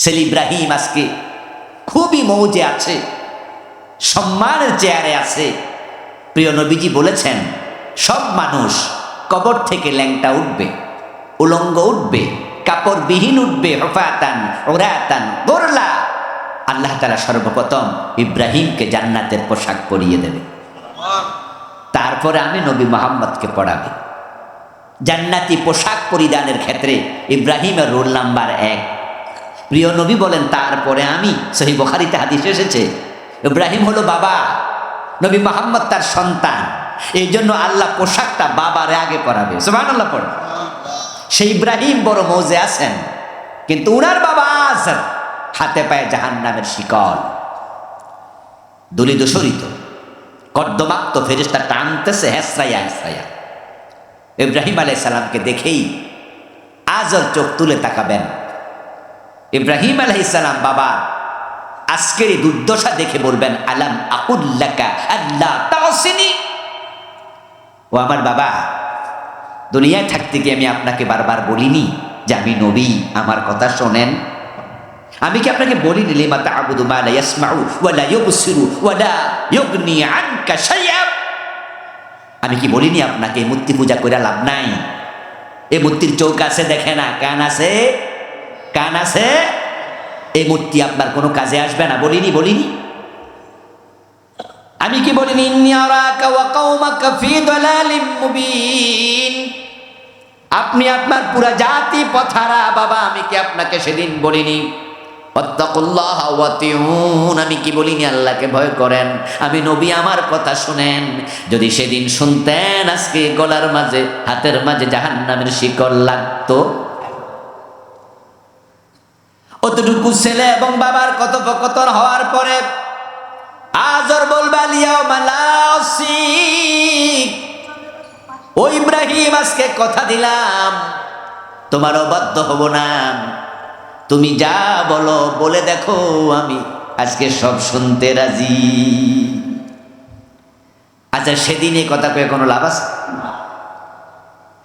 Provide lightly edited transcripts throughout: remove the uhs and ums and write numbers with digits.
ছেলে ইব্রাহিম আজকে খুবই মৌজে আছে, সম্মানের চেয়ারে আছে। প্রিয় নবীজি বলেছেন, সব মানুষ কবর থেকে ল্যাংটা উঠবে, উলঙ্গ উঠবে, কাপড়বিহীন উঠবে, হফাতান ওরাতান গোরলা। আল্লাহ তাআলা সর্বপ্রথম ইব্রাহিমকে জান্নাতের পোশাক পরিয়ে দেবে, তারপরে আমি নবী মুহাম্মদকে পড়াবে। জান্নাতি পোশাক পরিধানের ক্ষেত্রে ইব্রাহিমের রোল নাম্বার 1। প্রিয় নবী বলেন, তারপরে আমি। সহিহ বুখারীতে হাদিস এসেছে, ইব্রাহিম হলো বাবা, নবী মুহাম্মদ তার সন্তান, এই জন্য আল্লাহ পোশাকটা বাবারে আগে পরাবে। সুবহানাল্লাহ পড়ে। সেই ইব্রাহিম বড় মৌজে আছেন, কিন্তু উনার বাবা আছেন হাতে পায়ে জাহান্নামের শিকল, দূষিত কর্দমাক্ত ফেরেশতা টানতেছে হেসরাইয়া হেসরাইয়া। ইব্রাহিম আলাইহিস সালামকে দেখেই আজর চোখ তুলে তাকাবেন। ইব্রাহিম আলাইহিস সালাম বাবা আজকের এই দুর্দশা দেখে বলবেন, আলাম আকুল লাকা আল্লা তাসিনি। ও আমার বাবা, দুনিয়ায় থাকতে গিয়ে আমি আপনাকে বারবার বলিনি যে আমি নবী, আমার কথা শোনেন? আমি কি আপনাকে বলিনি লিমা তা'বুদু মা লা ইয়াসমাউ ওয়া লা ইউবসিরু ওয়া লা ইউগনি আনকা শাইআ? আমি কি বলিনি আপনাকে মূর্তি পূজা করে লাভ নাই? এই মূর্তির চোখ আছে, দেখে না, কান আছে, কান আছে, এই মূর্তি আপনার কোনো কাজে আসবে না। বলিনি? আমি কি বলিনি ইন্নী আরাকা ওয়া কওমাকা ফি দালালিম মুবিন? আপনি আপনার পুরা জাতি পথারা বাবা, আমি কি আপনাকে সেদিন বলিনি ওয়াত্তাকুল্লাহ ওয়াতিউন? আমি কি বলিনি আল্লাহকে ভয় করেন? আমি নবী, আমার কথা শুনেন। যদি সেদিন শুনতেন, আজকে গলার মাঝে হাতের মাঝে জাহান্নামের শিকল লাগতো। অতটুকু ছেলে এবং বাবার কথোপকথন হওয়ার পরে আজর বলবে, আলিয়াউমা লা আসিক। ও ইব্রাহিম, আজকে কথা দিলাম তোমার অবাধ্য হব না। তুমি যা বলো বলে দেখো, আমি আজকে সব শুনতে রাজি। আচ্ছা, সেদিন এই কথা কয়ে কোনো লাভ আছে?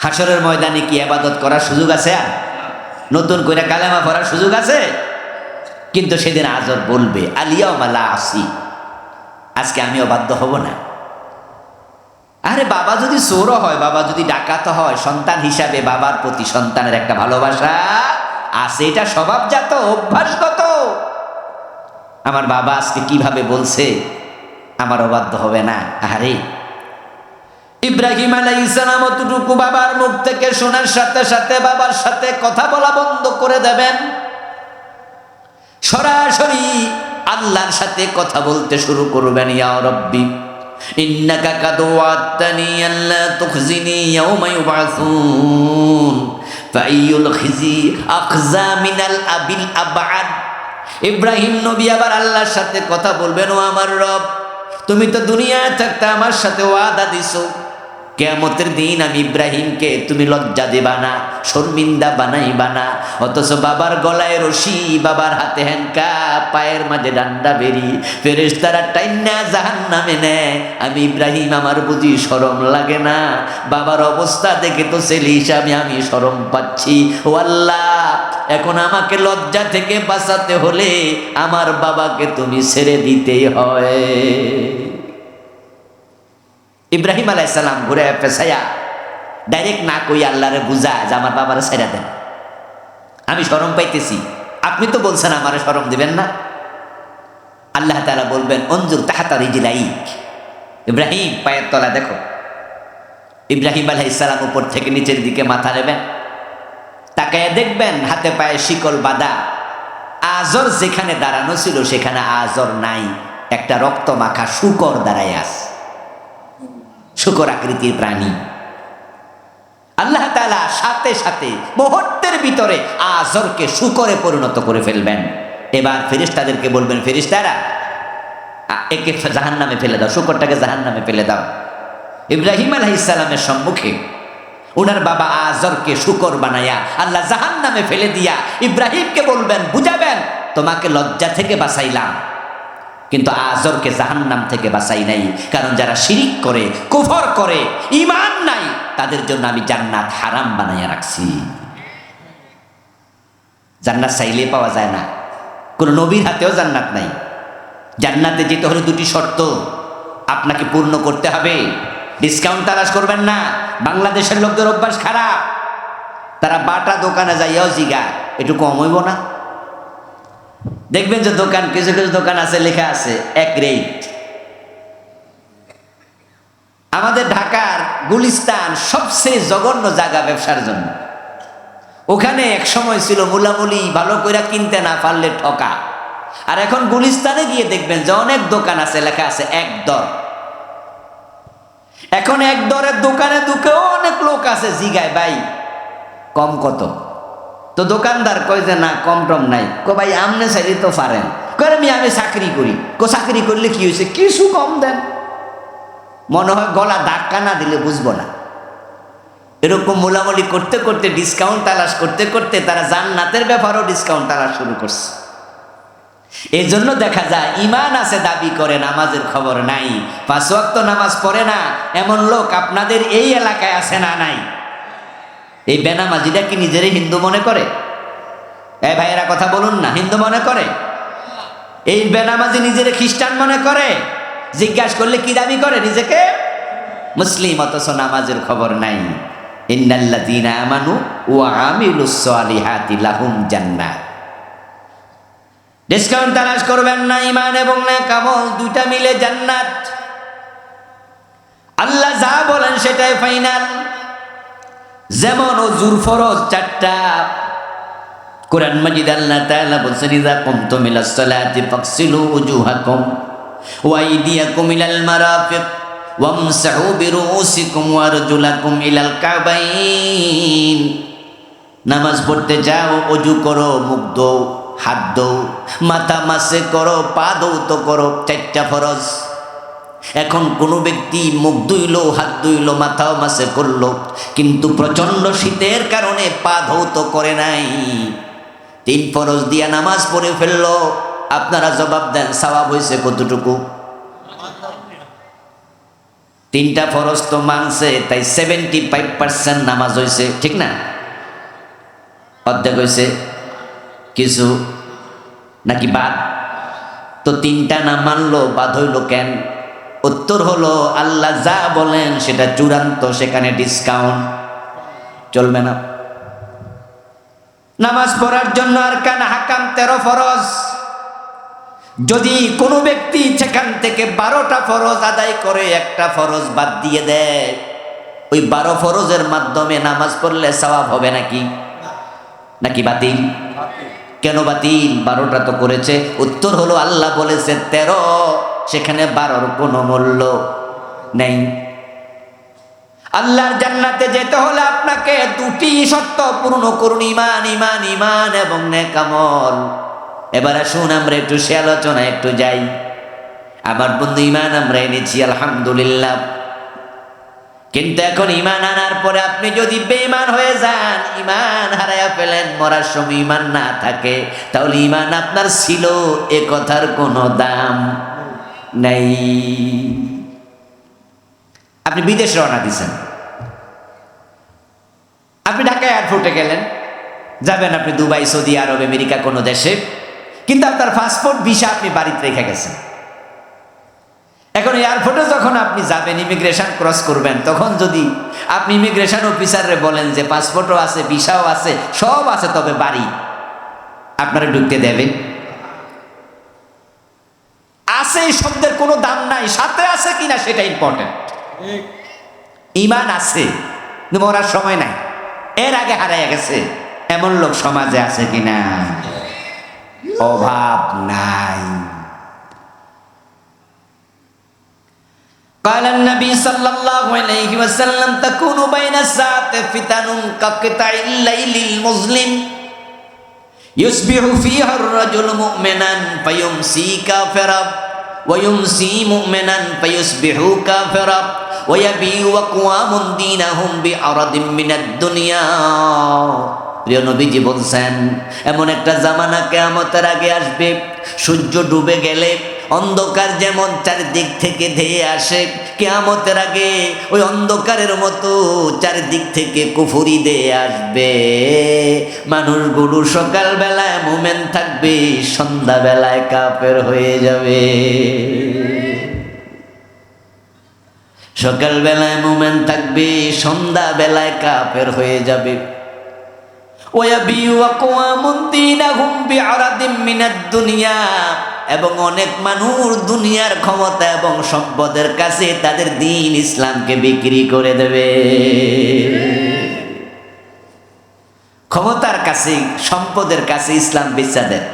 হাসরের ময়দানে কি ইবাদত করার সুযোগ আছে? আর নতুন করে কালেমা পড়ার সুযোগ আছে? কিন্তু সেদিন আজর বলবে, আলিয়াউমা লা আসিক, আজকে আমি অবাধ্য হব না। আরে বাবা যদি চোরও হয়, বাবা যদি ডাকাত হয়, সন্তান হিসাবে বাবার প্রতি সন্তানের একটা ভালোবাসা আছে, এটা স্বভাবজাত, অভ্যাসগত। আমার বাবা আজকে কিভাবে বলছে, আমার অবাধ্য হবে না। আরে ইব্রাহিম আলাইহিস সালাম অতটুকু বাবার মুখ থেকে শোনার সাথে সাথে বাবার সাথে কথা বলা বন্ধ করে দেবেন, সরাসরি আল্লাহর সাথে কথা বলতে শুরু করবেন। ইয়া রব্বি ইন্নাকা কাদ ওয়া'আদতানি আল্লা তুখজিনি ইয়াওমা ইউবআসুন ফাইয়ুল খিজি আখজা মিনাল আবিল আবআদ। ইব্রাহিম নবী আবার আল্লাহর সাথে কথা বলবেন, ও আমার রব, তুমি তো দুনিয়ায় থাকতে আমার সাথে ওয়াদা দিছো, কিয়ামতের দিন আমি ইব্রাহিমকে তুমি লজ্জা দেবা না, শর্মিন্দা বানাইবা না। অথচ বাবার গলায় রশি, বাবার হাতে হ্যান্ডকাপ, পায়ের মাঝে ডান্ডা বেরি, ফেরেশতারা টাইন্না জাহান্নামে নেয়। আমি ইব্রাহিম, আমার বুঝি শরম লাগে না? বাবার অবস্থা দেখে তো ছেলে হিসাবে আমি শরম পাচ্ছি। ও আল্লাহ, এখন আমাকে লজ্জা থেকে বাঁচাতে হলে আমার বাবাকে তুমি ছেড়ে দিতেই হয়। ইব্রাহিম আলাইহিস সালাম ঘুরে পেছায়া ডাইরেক্ট না কই আল্লাহরে বুঝা যে আমার বাবারে ছেড়ে দেন, আমি শরম পাইতেছি, আপনি তো বলছেন আমারে শরম দিবেন না। আল্লাহ তাআলা বলবেন, অনজুর তাহতা রিজলাইক, ইব্রাহিম পায়ের তলা দেখো। ইব্রাহিম আলাইহিস সালাম উপর থেকে নিচের দিকে মাথা নেবেন, তাকায় দেখবেন হাতে পায়ে শিকল বাঁধা। আজর যেখানে দাঁড়ানো ছিল সেখানে আজর নাই, একটা রক্ত মাখা শূকর দাঁড়ায় আছে, শূকর আকৃতির প্রাণী। আল্লাহ তাআলা সাথে সাথে মুহূর্তের ভিতরে আজরকে শূকরে পরিণত করে ফেলবেন। এবার ফেরেশতাদেরকে বলবেন, ফেরেশতারা একে জাহান্নামে ফেলে দাও, শূকরটাকে জাহান্নামে ফেলে দাও। ইব্রাহিম আলাইহিস সালামের সম্মুখে ওনার বাবা আজরকে শূকর বানায়া আল্লাহ জাহান্নামে ফেলে দিয়া ইব্রাহিমকে বলবেন, বুঝাবেন, তোমাকে লজ্জা থেকে বাঁচাইলাম, কিন্তু আজরকে জাহান্নাম থেকে বাঁচাই নাই। কারণ যারা শিরিক করে, কুফর করে, ঈমান নাই, তাদের জন্য আমি জান্নাত হারাম বানাইয়া রাখছি। জান্নাত চাইলে পাওয়া যায় না, কোনো নবীর হাতেও জান্নাত নাই। জান্নাতে যেতে হলে দুটি শর্ত আপনাকে পূর্ণ করতে হবে। ডিসকাউন্ট তালাশ করবেন না। বাংলাদেশের লোকদের অভ্যাস খারাপ, তারা বাটা দোকানে যাইয়াও জিগা একটু কম হইব না। দেখবেন যে দোকান, কিছু কিছু দোকান আছে লেখা আছে এক রেট। আমাদের ঢাকার গুলিস্তান সবচেয়ে জঘন্য জায়গা ব্যবসার জন্য। ওখানে এক সময় ছিল মুলামুলি ভালো করে কিনতে না পারলে ঠকা। আর এখন গুলিস্তানে গিয়ে দেখবেন যে অনেক দোকান আছে লেখা আছে এক দর। এখন এক দরের দোকানে ঢুকেও অনেক লোক আছে জিগায় ভাই কম কত? তো দোকানদার কয় যে না কম টম নাই। ভাই আমনে চাইলে তো পারেন। করে আমি চাকরি করি। চাকরি করলে কি হয়েছে, কিছু কম দেন। মনে হয় গলা ধাক্কা না দিলে বুঝবো না। এরকম মোলামুলি করতে করতে, ডিসকাউন্ট তালাশ করতে করতে তারা জান্নাতের ব্যাপারেও ডিসকাউন্ট তালাশ শুরু করছে। এই জন্য দেখা যায় ইমান আছে দাবি করে, নামাজের খবর নাই, 5 ওয়াক্ত নামাজ পড়ে না, এমন লোক আপনাদের এই এলাকায় আছে না নাই? এই বেনামাজিরা কি নিজেরই হিন্দু মনে করে? এই ভাইয়েরা কথা বলুন না, হিন্দু মনে করে? এই বেনামাজি নিজের খ্রিস্টান মনে করে? জিজ্ঞাসা করলে কি দাবি করে নিজেকে? মুসলিম, অথচ নামাজের খবর নাই। ইন্নাল্লাযীনা আমানু ওয়া আমিলুস সালিহাতি লাহুম জান্নাত। ডিসকাউন্ট তালাশ করবেন না। ঈমান এবং নেক আমল দুইটা মিলে জান্নাত। আল্লাহ যা বলেন সেটাই ফাইনাল। যেমন ওযুর ফরজ 4টা। কোরআন মাজিদ আল্লাহ তাআলা বলেছেন ইযা কুমতুম ইলাস সালাতি ফাগসিলু উজুহাকুম ওয়া আইদিয়াকুম ইলাল মারাফিক ওয়ামসাহু বিরুউসিকুম ওয়া আরজুলাকুম ইলাল কাবাইন। নামাজ পড়তে যাও, ওযু করো, মুখ ধোও, হাত ধোও, মাথা মাসে করো, পা ধৌত করো। 4টা ফরজ। এখন কোনো ব্যক্তি মুখ ধুইল, হাত ধুইল, মাথাও মাসে করলো, কিন্তু প্রচণ্ড শীতের কারণে পা ধৌত করে নাই। 3 ফরজ দিয়া নামাজ পড়ে ফেললো। আপনারা জবাব দেন সওয়াব হয়েছে কতটুকু? 3টা ফরজ তো মানছে, তাই 75% নামাজ হয়েছে, ঠিক না? অর্ধেক হয়েছে কিছু নাকি বাদ? তো 3টা না মানলো, বাদ হইল কেন? উত্তর হলো আল্লাহ যা বলেন সেটা চূড়ান্ত, সেখানে ডিসকাউন্ট চলবে না। নামাজ পড়ার জন্য আরকান হাকাম 13 ফরজ। যদি কোনো ব্যক্তি সেখান থেকে 12টা ফরজ আদায় করে, একটা ফরজ বাদ দিয়ে দেয়, ওই 12 ফরজের মাধ্যমে নামাজ পড়লে সওয়াব হবে নাকি? নাকি বাতিল? কেন বাতিল? 12টা তো করেছে। উত্তর হলো আল্লাহ বলেছে 13, সেখানে 12র কোনো মূল্য নেই। আল্লাহর জান্নাতে যেতে হলে আপনাকে 2টি শর্ত পূর্ণ করুন, ঈমান, ঈমান, ঈমান এবং নেক আমল। এবার আসুন আমরা একটু সে আলোচনায় একটু যাই। আমার বন্ধু, ঈমান আমরা এনেছি আলহামদুলিল্লাহ, কিন্তু এখন ঈমান আনার পরে আপনি যদি বেঈমান হয়ে যান, ঈমান হারায়া ফেলেন, মরার সময় ঈমান না থাকে, তাহলে ঈমান আপনার ছিল এ কথার কোনো দাম নাই। আপনি বিদেশ রওনা দিয়েছেন, আপনি ঢাকা এয়ারপোর্টে গেলেন, যাবেন আপনি দুবাই, সৌদি আরব, আমেরিকা কোনো দেশে, কিন্তু আপনার পাসপোর্ট ভিসা আপনি বাড়িতে রেখে গেছেন। এখন এয়ারপোর্টে যখন আপনি যাবেন, ইমিগ্রেশন ক্রস করবেন, তখন যদি আপনি ইমিগ্রেশন অফিসারে বলেন যে পাসপোর্টও আছে, ভিসাও আছে, সব আছে, তবে বাড়ি, আপনারা ঢুকতে দেবেন? আছে এই শব্দের কোনো দাম নাই, সাথে আছে কিনা সেটা ইম্পর্টেন্ট। ঈমান আছে কিন্তু মরার সময় নাই, এর আগে হারাইয়া গেছে, এমন লোক সমাজে আছে কিনা? অভাব নাই। قال النبي صلى الله عليه وسلم تكون بين الساعة فتن كقطع الليل المظلم يصبح فيها الرجل مؤمنا فيمسي كافرا ويمسي مؤمنا فيصبح كافرا ويبيع أقوام دينهم بعرض من الدنيا। প্রিয় নবীজি বলছেন, এমন একটা জামানা কিয়ামতের আগে আসবে, সূর্য ডুবে গেলে অন্ধকার যেমন চারিদিক থেকে ধেয়ে আসে, কিয়ামতের আগে ওই অন্ধকারের মতো চারিদিক থেকে কুফরি দিয়ে আসবে। মানুষগুলো সকালবেলায় মুমিন থাকবে, সন্ধ্যাবেলায় কাফের হয়ে যাবে। সকালবেলায় মুমিন থাকবে, সন্ধ্যাবেলায় কাফের হয়ে যাবে। এবং অনেক মানুষ দুনিয়ার ক্ষমতা এবং সম্পদের কাছে তাদের দ্বীন ইসলামকে বিক্রি করে দেবে। ক্ষমতার কাছে, সম্পদের কাছে ইসলাম বেচা দেয়।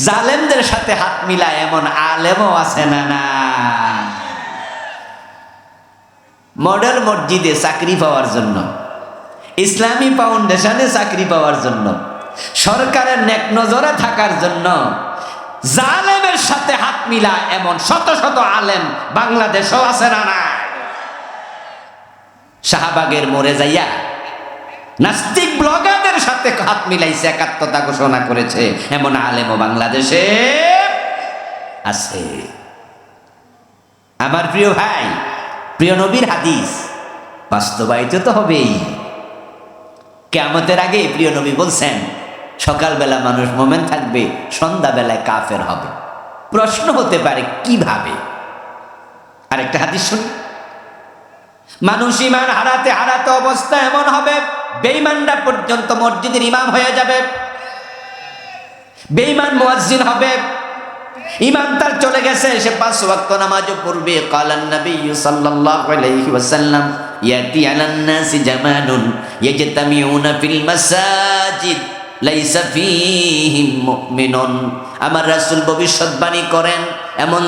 জালেমদের সাথে হাত মিলায় এমন আলেমও আছে না? না, মডেল মসজিদে চাকরি পাওয়ার জন্য, ইসলামী ফাউন্ডেশনে চাকরি পাওয়ার জন্য, সরকারের নেক নজরে থাকার জন্য জালেমের সাথে হাত মিলা এমন শত শত আলেম বাংলাদেশও আছে না? না, শাহবাগের মোড়ে যাইয়া নাস্তিক ব্লগারদের সাথে হাত মিলাইছে, একাত্মতা ঘোষণা করেছে, এমন আলেমও বাংলাদেশে আছে। আমার প্রিয় ভাই, প্রিয় নবীর হাদিস বাস্তবায়িত তো হবেই। কিয়ামতের আগে প্রিয় নবী বলছেন সকালবেলা মানুষ মুমিন থাকবে, সন্ধ্যাবেলায় কাফের হবে। প্রশ্ন হতে পারে কিভাবে? আরেকটা হাদিস শুনি। মানুষ ঈমান হারাতে হারাতে অবস্থা এমন হবে, বেঈমানরা পর্যন্ত মসজিদের ইমাম হয়ে যাবে, বেঈমান মুয়াজ্জিন হবে। ঈমান তার চলে গেছে, সে 5 ওয়াক্ত নামাজও পড়বে। কালান নবী সাল্লাল্লাহু আলাইহি ওয়াসাল্লাম ইয়াতি আলান নাসি জামানুন ইয়াজতামিউনা ফিল মাসাজিদ লাইসা ফীহিম মুমিনুন। আমার রাসূল ভবিষ্যৎবাণী করেন এমন